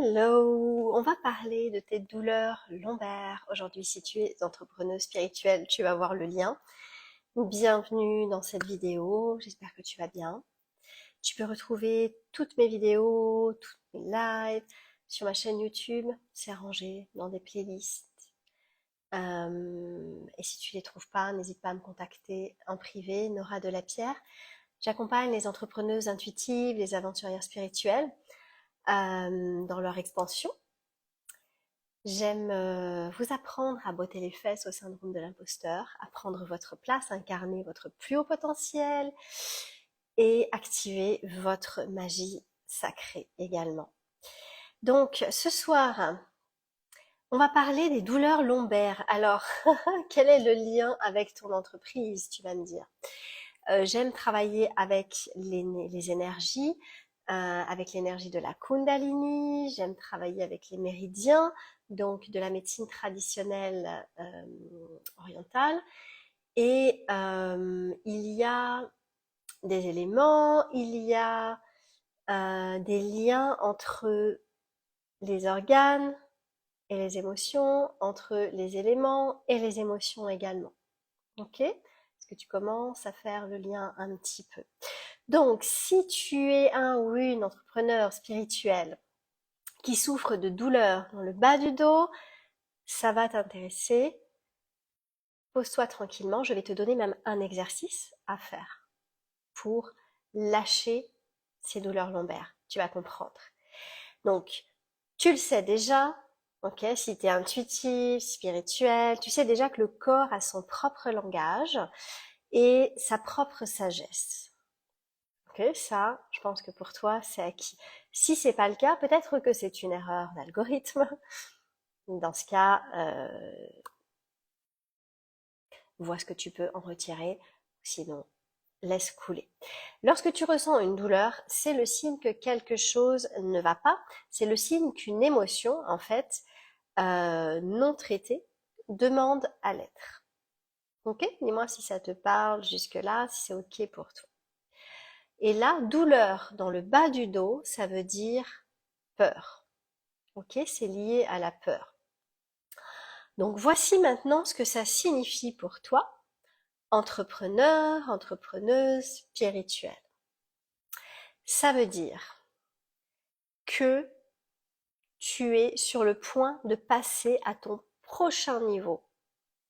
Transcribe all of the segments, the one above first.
Hello, on va parler de tes douleurs lombaires. Aujourd'hui, si tu es entrepreneuse spirituelle, tu vas voir le lien. Bienvenue dans cette vidéo, j'espère que tu vas bien. Tu peux retrouver toutes mes vidéos, toutes mes lives sur ma chaîne YouTube. C'est rangé dans des playlists. Et si tu les trouves pas, n'hésite pas à me contacter en privé, Nora de la Pierre. J'accompagne les entrepreneuses intuitives, les aventurières spirituelles dans leur expansion. J'aime vous apprendre à botter les fesses au syndrome de l'imposteur, à prendre votre place, incarner votre plus haut potentiel et activer votre magie sacrée également. Donc ce soir, on va parler des douleurs lombaires. Alors, quel est le lien avec ton entreprise, tu vas me dire. J'aime travailler avec les énergies, avec l'énergie de la Kundalini, j'aime travailler avec les méridiens, donc de la médecine traditionnelle orientale. Et il y a des éléments, il y a des liens entre les organes et les émotions, entre les éléments et les émotions également. Ok ? Est-ce que tu commences à faire le lien un petit peu? Donc, si tu es un ou une entrepreneur spirituel qui souffre de douleurs dans le bas du dos, ça va t'intéresser. Pose-toi tranquillement, je vais te donner même un exercice à faire pour lâcher ces douleurs lombaires. Tu vas comprendre. Donc, tu le sais déjà, ok, si tu es intuitif, spirituel, tu sais déjà que le corps a son propre langage et sa propre sagesse. Ok, ça, je pense que pour toi, c'est acquis. Si c'est pas le cas, peut-être que c'est une erreur d'algorithme. Dans ce cas, vois ce que tu peux en retirer. Sinon, laisse couler. Lorsque tu ressens une douleur, c'est le signe que quelque chose ne va pas. C'est le signe qu'une émotion, en fait, non traitée, demande à l'être. Ok? Dis-moi si ça te parle jusque-là, si c'est ok pour toi. Et là, douleur dans le bas du dos, ça veut dire peur. Ok, c'est lié à la peur. Donc voici maintenant ce que ça signifie pour toi, entrepreneur, entrepreneuse spirituelle. Ça veut dire que tu es sur le point de passer à ton prochain niveau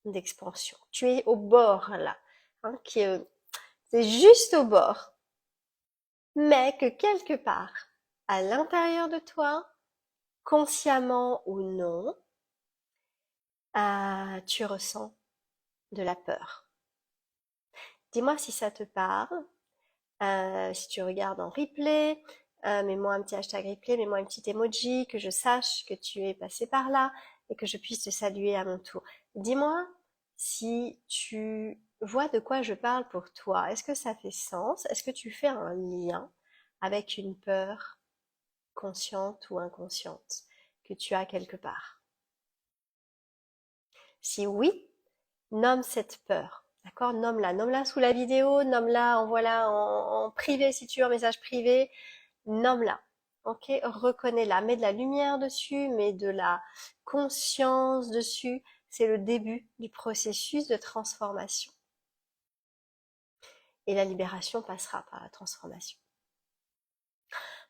d'expansion. Tu es au bord là, hein, c'est juste au bord. Mais que quelque part, à l'intérieur de toi, consciemment ou non, tu ressens de la peur. Dis-moi si ça te parle. Si tu regardes en replay, mets-moi un petit hashtag replay, mets-moi un petit emoji, que je sache que tu es passé par là et que je puisse te saluer à mon tour. Dis-moi si tu vois de quoi je parle pour toi. Est-ce que ça fait sens? Est-ce que tu fais un lien avec une peur consciente ou inconsciente que tu as quelque part? Si oui, nomme cette peur. D'accord? Nomme-la sous la vidéo, nomme-la, envoie-la en privé si tu veux, en message privé, nomme-la. Ok? Reconnais-la, mets de la lumière dessus, mets de la conscience dessus. C'est le début du processus de transformation. Et la libération passera par la transformation.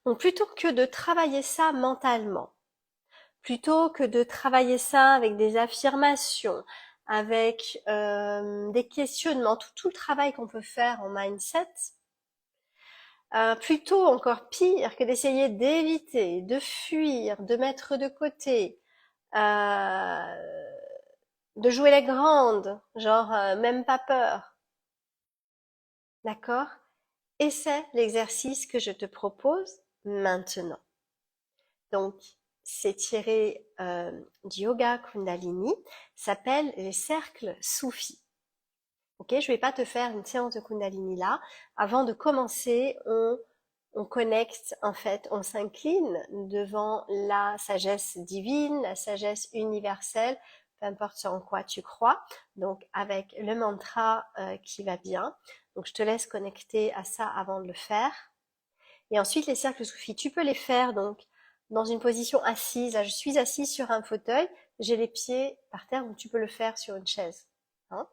Donc plutôt que de travailler ça mentalement, plutôt que de travailler ça avec des affirmations, avec des questionnements, tout le travail qu'on peut faire en mindset, plutôt encore pire que d'essayer d'éviter, de fuir, de mettre de côté, de jouer les grandes, genre même pas peur, d'accord? Essaie l'exercice que je te propose maintenant. Donc, c'est tiré du yoga Kundalini, s'appelle les cercles soufis. Ok, je vais pas te faire une séance de Kundalini là. Avant de commencer, on connecte, en fait, on s'incline devant la sagesse divine, la sagesse universelle, peu importe en quoi tu crois. Donc, avec le mantra qui va bien. Donc, je te laisse connecter à ça avant de le faire. Et ensuite, les cercles soufis, tu peux les faire donc dans une position assise. Là, je suis assise sur un fauteuil, j'ai les pieds par terre, donc tu peux le faire sur une chaise. Hein.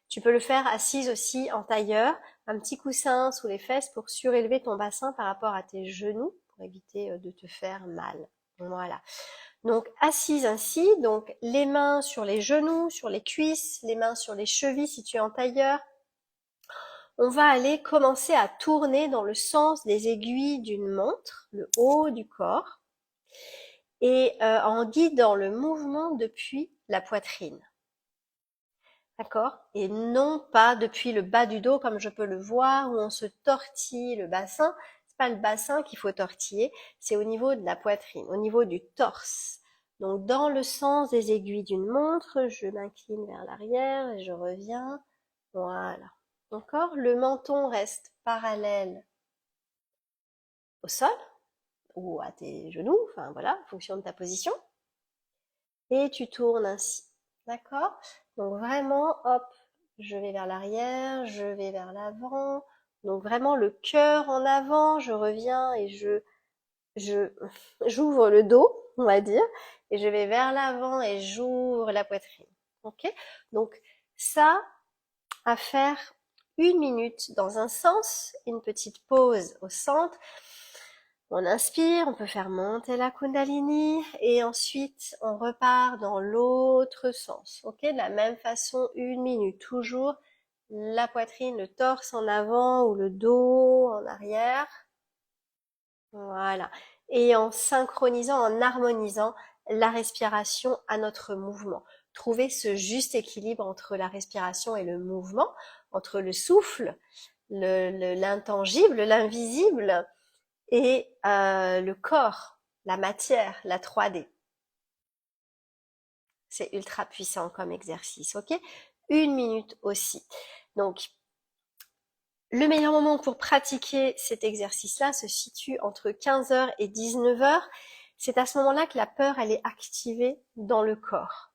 Tu peux le faire assise aussi en tailleur, un petit coussin sous les fesses pour surélever ton bassin par rapport à tes genoux, pour éviter de te faire mal. Voilà. Donc assise ainsi, donc les mains sur les genoux, sur les cuisses, les mains sur les chevilles si tu es en tailleur. On va aller commencer à tourner dans le sens des aiguilles d'une montre, le haut du corps, et en guidant le mouvement depuis la poitrine. D'accord? Et non pas depuis le bas du dos comme je peux le voir où on se tortille le bassin. C'est pas le bassin qu'il faut tortiller, c'est au niveau de la poitrine, au niveau du torse. Donc dans le sens des aiguilles d'une montre, je m'incline vers l'arrière et je reviens. Voilà. D'accord? Le menton reste parallèle au sol ou à tes genoux, enfin voilà, en fonction de ta position. Et tu tournes ainsi. D'accord? Donc vraiment, hop, je vais vers l'arrière, je vais vers l'avant. Donc vraiment le cœur en avant, je reviens et j'ouvre le dos, on va dire, et je vais vers l'avant et j'ouvre la poitrine. Ok? Donc ça, à faire 1 minute dans un sens, une petite pause au centre. On inspire, on peut faire monter la Kundalini et ensuite on repart dans l'autre sens. Ok, de la même façon, 1 minute, toujours la poitrine, le torse en avant ou le dos en arrière. Voilà. Et en synchronisant, en harmonisant la respiration à notre mouvement. Trouver ce juste équilibre entre la respiration et le mouvement, entre le souffle, l'intangible, l'invisible, et le corps, la matière, la 3D. C'est ultra puissant comme exercice, ok? 1 minute aussi. Donc, le meilleur moment pour pratiquer cet exercice-là se situe entre 15h et 19h. C'est à ce moment-là que la peur, elle est activée dans le corps.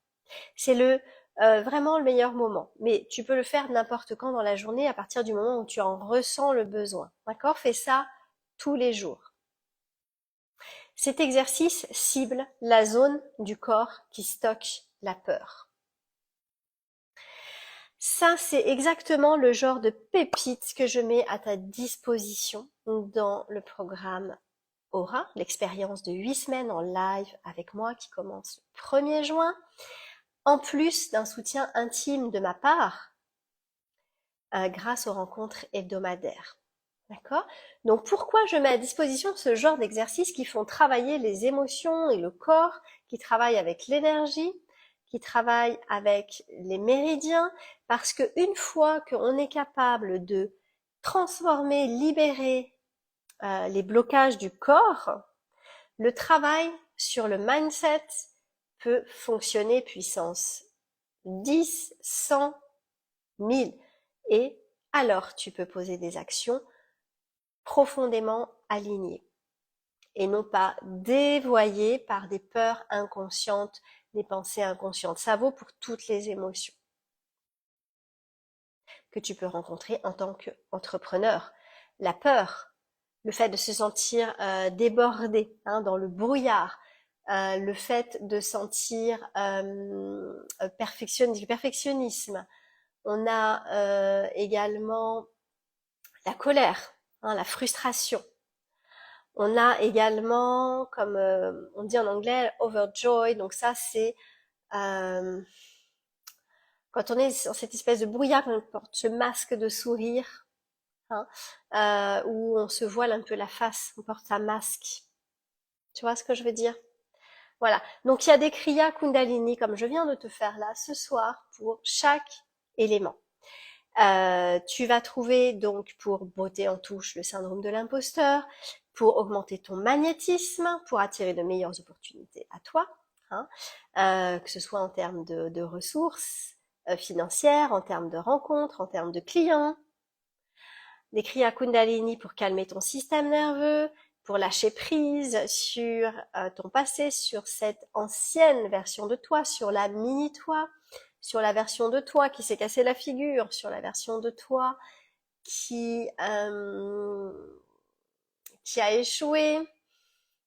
C'est vraiment le meilleur moment. Mais tu peux le faire n'importe quand dans la journée à partir du moment où tu en ressens le besoin. D'accord? Fais ça tous les jours. Cet exercice cible la zone du corps qui stocke la peur. Ça, c'est exactement le genre de pépite que je mets à ta disposition dans le programme Aura, l'expérience de 8 semaines en live avec moi qui commence le 1er juin, en plus d'un soutien intime de ma part grâce aux rencontres hebdomadaires. D'accord? Donc pourquoi je mets à disposition ce genre d'exercices qui font travailler les émotions et le corps, qui travaillent avec l'énergie, qui travaillent avec les méridiens, parce que une fois qu'on est capable de transformer, libérer les blocages du corps, le travail sur le mindset peut fonctionner puissance 10, 100, 1000. Et alors tu peux poser des actions profondément alignées et non pas dévoyées par des peurs inconscientes, des pensées inconscientes. Ça vaut pour toutes les émotions que tu peux rencontrer en tant qu'entrepreneur. La peur, le fait de se sentir débordé dans le brouillard, le fait de sentir du perfectionnisme. On a également la colère, la frustration. On a également, comme on dit en anglais, overjoy. Donc ça, c'est quand on est dans cette espèce de brouillard, on porte ce masque de sourire, où on se voile un peu la face, on porte un masque. Tu vois ce que je veux dire? Voilà. Donc il y a des kriyas Kundalini, comme je viens de te faire là ce soir, pour chaque élément. Tu vas trouver donc pour beauté en touche le syndrome de l'imposteur, pour augmenter ton magnétisme, pour attirer de meilleures opportunités à toi, que ce soit en termes de ressources financières, en termes de rencontres, en termes de clients. Des kriyas Kundalini pour calmer ton système nerveux, pour lâcher prise sur ton passé, sur cette ancienne version de toi, sur la mini-toi, sur la version de toi qui s'est cassé la figure, sur la version de toi qui a échoué,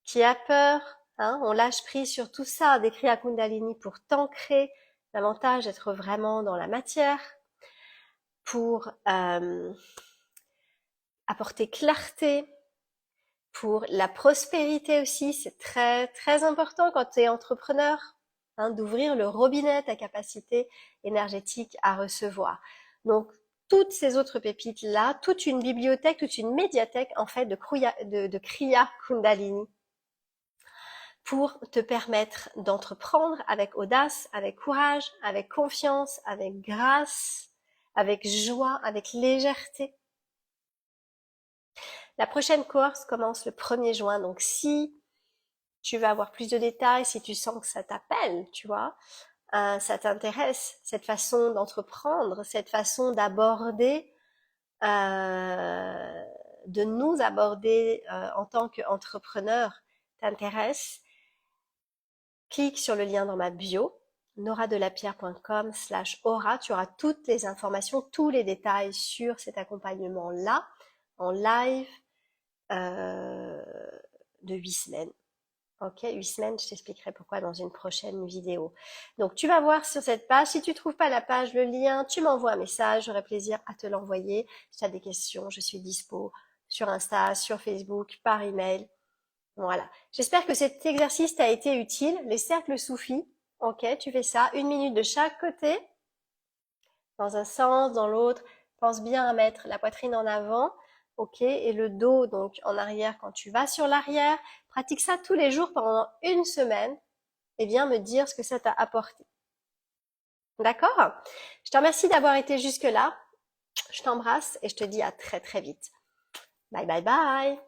qui a peur, Hein, on lâche prise sur tout ça, des Kriya Kundalini pour t'ancrer davantage, être vraiment dans la matière, pour apporter clarté, pour la prospérité aussi. C'est très très important quand tu es entrepreneur, hein, d'ouvrir le robinet, ta capacité énergétique à recevoir. Donc toutes ces autres pépites là, toute une bibliothèque, toute une médiathèque en fait de Kriya Kundalini pour te permettre d'entreprendre avec audace, avec courage, avec confiance, avec grâce, avec joie, avec légèreté. La prochaine course commence le 1er juin, donc si tu veux avoir plus de détails, si tu sens que ça t'appelle, tu vois, ça t'intéresse, cette façon d'entreprendre, cette façon d'aborder, de nous aborder en tant qu'entrepreneur t'intéresse, clique sur le lien dans ma bio, noradelapierre.com/aura. Tu auras toutes les informations, tous les détails sur cet accompagnement-là, en live de 8 semaines. Ok, 8 semaines, je t'expliquerai pourquoi dans une prochaine vidéo. Donc tu vas voir sur cette page, si tu trouves pas la page, le lien, tu m'envoies un message, j'aurai plaisir à te l'envoyer. Si tu as des questions, je suis dispo sur Insta, sur Facebook, par email. Voilà. J'espère que cet exercice t'a été utile. Les cercles soufis, ok, tu fais ça, 1 minute de chaque côté, dans un sens, dans l'autre. Pense bien à mettre la poitrine en avant, ok, et le dos donc en arrière quand tu vas sur l'arrière. Pratique ça tous les jours pendant 1 semaine et viens me dire ce que ça t'a apporté. D'accord? Je te remercie d'avoir été jusque-là. Je t'embrasse et je te dis à très très vite. Bye bye bye!